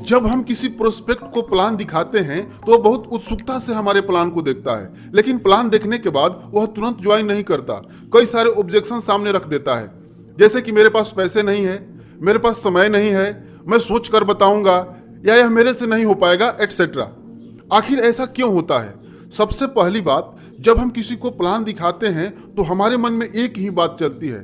जब हम किसी प्रोस्पेक्ट को प्लान दिखाते हैं तो वह बहुत उत्सुकता से हमारे प्लान को देखता है, लेकिन प्लान देखने के बाद वह तुरंत ज्वाइन नहीं करता। कई सारे ऑब्जेक्शन सामने रख देता है, जैसे कि मेरे पास पैसे नहीं है, मेरे पास समय नहीं है, मैं सोच कर बताऊंगा, या यह मेरे से नहीं हो पाएगा, एटसेट्रा। आखिर ऐसा क्यों होता है? सबसे पहली बात, जब हम किसी को प्लान दिखाते हैं तो हमारे मन में एक ही बात चलती है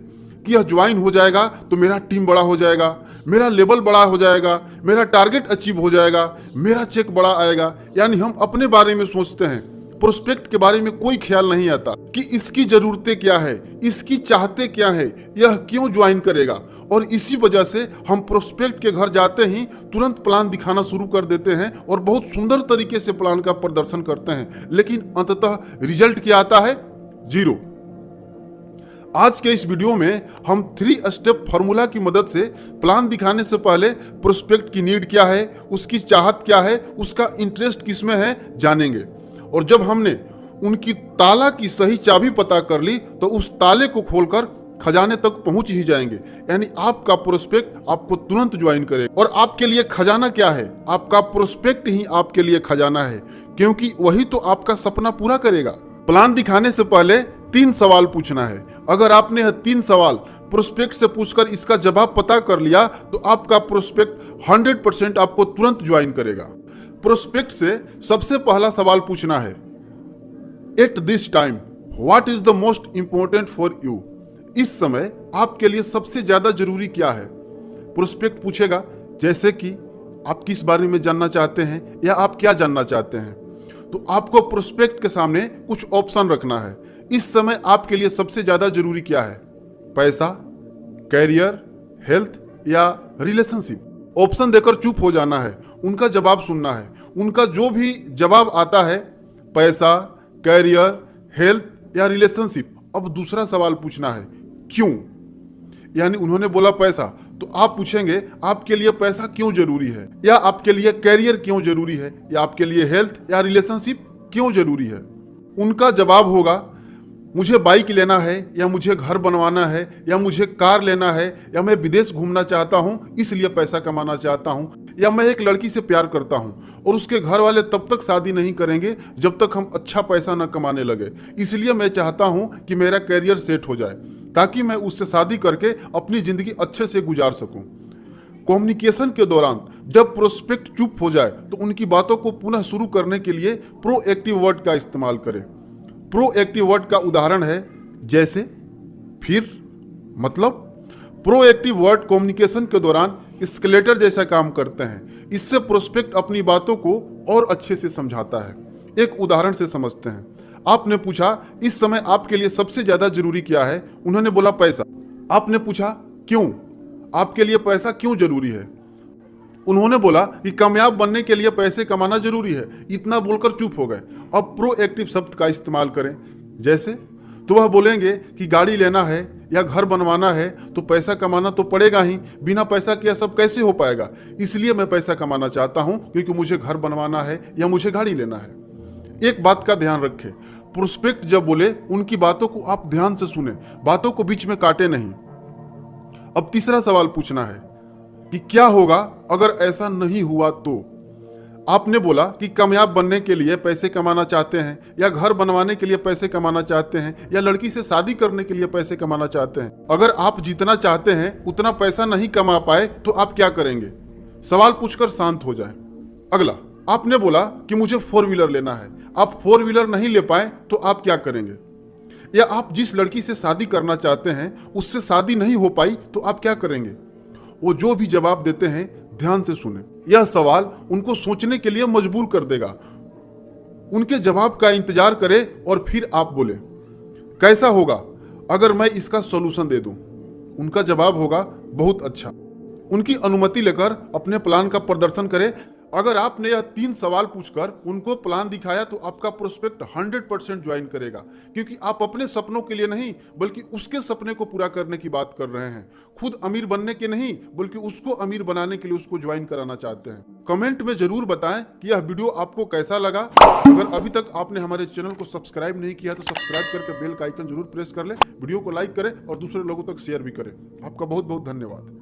कि यह ज्वाइन हो जाएगा तो मेरा टीम बड़ा हो जाएगा, मेरा लेवल बड़ा हो जाएगा, मेरा टारगेट अचीव हो जाएगा, मेरा चेक बड़ा आएगा। यानी हम अपने बारे में सोचते हैं, प्रोस्पेक्ट के बारे में कोई ख्याल नहीं आता कि इसकी जरूरतें क्या है, इसकी चाहते क्या है, यह क्यों ज्वाइन करेगा। और इसी वजह से हम प्रोस्पेक्ट के घर जाते ही तुरंत प्लान दिखाना शुरू कर देते हैं और बहुत सुंदर तरीके से प्लान का प्रदर्शन करते हैं, लेकिन अंततः रिजल्ट क्या आता है? जीरो। आज के इस वीडियो में हम 3 स्टेप फार्मूला की मदद से प्लान दिखाने से पहले प्रोस्पेक्ट की नीड क्या है, उसकी चाहत क्या है, उसका इंटरेस्ट किसमें है, जानेंगे। और जब हमने उनकी ताला की सही चाबी पता कर ली तो उस ताले को खोलकर खजाने तक पहुंच ही जाएंगे। यानी आपका प्रोस्पेक्ट आपको तुरंत ज्वाइन करेगा। और आपके लिए खजाना क्या है? आपका प्रोस्पेक्ट ही आपके लिए खजाना है, क्योंकि वही तो आपका सपना पूरा करेगा। प्लान दिखाने से पहले 3 सवाल पूछना है। अगर आपने यह 3 सवाल प्रोस्पेक्ट से पूछकर इसका जवाब पता कर लिया तो आपका प्रोस्पेक्ट 100% आपको तुरंत ज्वाइन करेगा। प्रोस्पेक्ट से सबसे पहला सवाल पूछना है, at this time what is the most important for you? इस समय आपके लिए सबसे ज्यादा जरूरी क्या है? प्रोस्पेक्ट पूछेगा, जैसे कि आप किस बारे में जानना चाहते हैं या आप क्या जानना चाहते हैं। तो आपको प्रोस्पेक्ट के सामने कुछ ऑप्शन रखना है। इस समय आपके लिए सबसे ज्यादा जरूरी क्या है? पैसा, कैरियर, हेल्थ या रिलेशनशिप? ऑप्शन देकर चुप हो जाना है, उनका जवाब सुनना है। उनका जो भी जवाब आता है, पैसा, कैरियर, हेल्थ या रिलेशनशिप। अब दूसरा सवाल पूछना है, क्यों? यानी उन्होंने बोला पैसा, तो आप पूछेंगे आपके लिए पैसा क्यों जरूरी है, या आपके लिए कैरियर क्यों जरूरी है, या आपके लिए हेल्थ या रिलेशनशिप क्यों जरूरी है। उनका जवाब होगा, मुझे बाइक लेना है, या मुझे घर बनवाना है, या मुझे कार लेना है, या मैं विदेश घूमना चाहता हूं इसलिए पैसा कमाना चाहता हूं, या मैं एक लड़की से प्यार करता हूं और उसके घर वाले तब तक शादी नहीं करेंगे जब तक हम अच्छा पैसा न कमाने लगे, इसलिए मैं चाहता हूं कि मेरा कैरियर सेट हो जाए ताकि मैं उससे शादी करके अपनी जिंदगी अच्छे से गुजार सकूं। कम्युनिकेशन के दौरान जब प्रोस्पेक्ट चुप हो जाए तो उनकी बातों को पुनः शुरू करने के लिए प्रोएक्टिव वर्ड का इस्तेमाल करें। प्रोएक्टिव वर्ड का उदाहरण है जैसे, फिर, मतलब। प्रोएक्टिव वर्ड कम्युनिकेशन के दौरान एस्केलेटर जैसा काम करते हैं। इससे प्रोस्पेक्ट अपनी बातों को और अच्छे से समझाता है। एक उदाहरण से समझते हैं। आपने पूछा, इस समय आपके लिए सबसे ज्यादा जरूरी क्या है? उन्होंने बोला पैसा। आपने पूछा, क्यों? आपके लिए पैसा क्यों जरूरी है? उन्होंने बोला कि कामयाब बनने के लिए पैसे कमाना जरूरी है। इतना बोलकर चुप हो गए। अब प्रोएक्टिव शब्द का इस्तेमाल करें, जैसे। तो वह बोलेंगे कि गाड़ी लेना है या घर बनवाना है तो पैसा कमाना तो पड़ेगा ही, बिना पैसा के यह सब कैसे हो पाएगा, इसलिए मैं पैसा कमाना चाहता हूं क्योंकि मुझे घर बनवाना है या मुझे गाड़ी लेना है। एक बात का ध्यान रखें, प्रोस्पेक्ट जब बोले उनकी बातों को आप ध्यान से सुने, बातों को बीच में काटे नहीं। अब तीसरा सवाल पूछना है कि क्या होगा अगर ऐसा नहीं हुआ तो? आपने बोला कि कामयाब बनने के लिए पैसे कमाना चाहते हैं, या घर बनवाने के लिए पैसे कमाना चाहते हैं, या लड़की से शादी करने के लिए पैसे कमाना चाहते हैं। अगर आप जितना चाहते हैं उतना पैसा नहीं कमा पाए तो आप क्या करेंगे? सवाल पूछकर शांत हो जाएं। अगला, आपने बोला कि मुझे 4 व्हीलर लेना है। आप 4 व्हीलर नहीं ले पाए तो आप क्या करेंगे? या आप जिस लड़की से शादी करना चाहते हैं उससे शादी नहीं हो पाई तो आप क्या करेंगे? वो जो भी जवाब देते हैं ध्यान से सुने। यह सवाल उनको सोचने के लिए मजबूर कर देगा। उनके जवाब का इंतजार करें और फिर आप बोले, कैसा होगा अगर मैं इसका सॉल्यूशन दे दूं? उनका जवाब होगा, बहुत अच्छा। उनकी अनुमति लेकर अपने प्लान का प्रदर्शन करें। अगर आपने यह 3 सवाल पूछकर उनको प्लान दिखाया तो आपका प्रोस्पेक्ट 100% ज्वाइन करेगा, क्योंकि आप अपने सपनों के लिए नहीं बल्कि उसके सपने को पूरा करने की बात कर रहे हैं। खुद अमीर बनने के नहीं बल्कि उसको अमीर बनाने के लिए उसको ज्वाइन कराना चाहते हैं। कमेंट में जरूर बताएं कि यह वीडियो आपको कैसा लगा। अगर अभी तक आपने हमारे चैनल को सब्सक्राइब नहीं किया तो सब्सक्राइब करके बेल का आइकन जरूर प्रेस कर ले, वीडियो को लाइक करें और दूसरे लोगों तक शेयर भी करें। आपका बहुत बहुत धन्यवाद।